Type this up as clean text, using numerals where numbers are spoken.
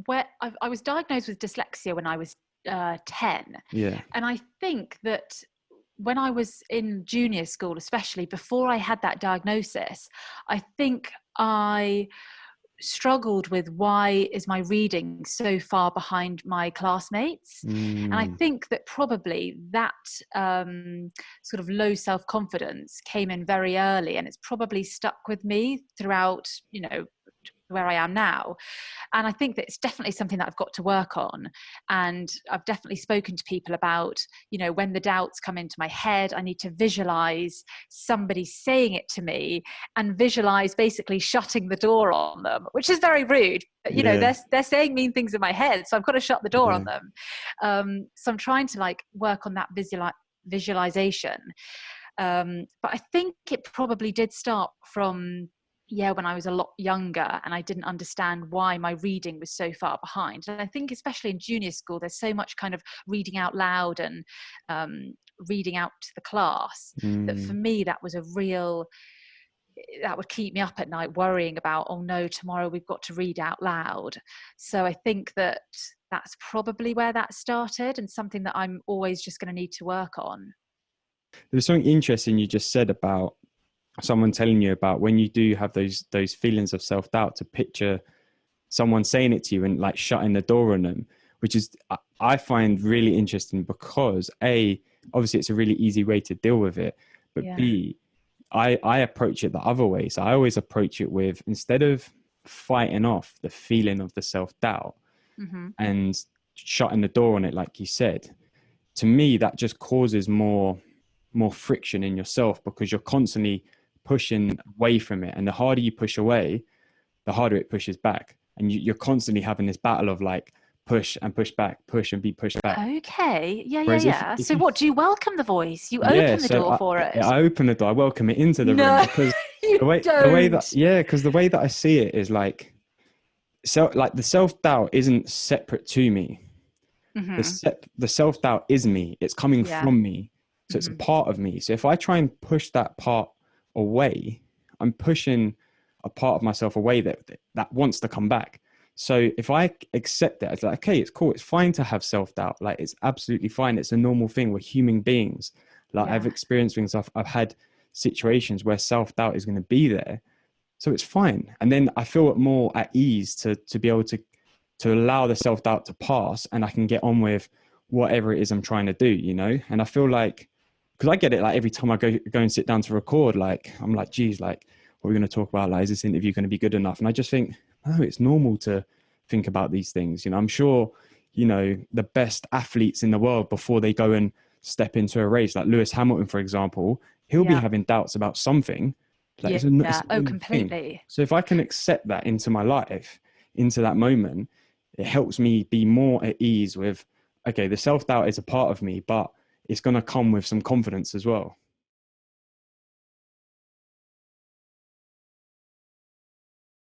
where I was diagnosed with dyslexia when I was 10. Yeah. And I think that when I was in junior school, especially before I had that diagnosis, I think I struggled with, why is my reading so far behind my classmates? And I think that probably that sort of low self-confidence came in very early, and it's probably stuck with me throughout, where I am now. And I think that it's definitely something that I've got to work on. And I've definitely spoken to people about, when the doubts come into my head, I need to visualize somebody saying it to me, and visualize basically shutting the door on them, which is very rude. But, they're saying mean things in my head, so I've got to shut the door on them. So I'm trying to work on that visualization. But I think it probably did start from when I was a lot younger, and I didn't understand why my reading was so far behind. And I think especially in junior school, there's so much kind of reading out loud and reading out to the class, that for me, that would keep me up at night worrying about, oh no, tomorrow we've got to read out loud. So I think that that's probably where that started, and something that I'm always just going to need to work on. There was something interesting you just said about someone telling you about when you do have those feelings of self-doubt, to picture someone saying it to you and shutting the door on them, which is, I find really interesting, because A, obviously it's a really easy way to deal with it, but B, I approach it the other way. So I always approach it with, instead of fighting off the feeling of the self-doubt and shutting the door on it, like you said, to me, that just causes more friction in yourself, because you're constantly pushing away from it. And the harder you push away, the harder it pushes back. And you're constantly having this battle of push and push back, push and be pushed back. Okay. Whereas Yeah. if So you, what, do you welcome the voice? You open the door for it? I open the door, I welcome it into the room, because you the way don't. because the way that I see it is the self-doubt isn't separate to me. The self-doubt is me. It's coming from me. So it's a part of me. So if I try and push that part away, I'm pushing a part of myself away that wants to come back. So if I accept that, it's okay, it's cool. It's fine to have self-doubt. It's absolutely fine. It's a normal thing. We're human beings. I've experienced things. I've had situations where self-doubt is going to be there. So it's fine. And then I feel more at ease to be able to allow the self-doubt to pass, and I can get on with whatever it is I'm trying to do, And I feel because I get it, every time I go and sit down to record, I'm geez, what are we going to talk about? Is this interview going to be good enough? And I just think, no, it's normal to think about these things. I'm sure, the best athletes in the world, before they go and step into a race, like Lewis Hamilton, for example, he'll be having doubts about something. It's a completely thing. So if I can accept that into my life, into that moment, it helps me be more at ease with, okay, the self-doubt is a part of me, but it's going to come with some confidence as well.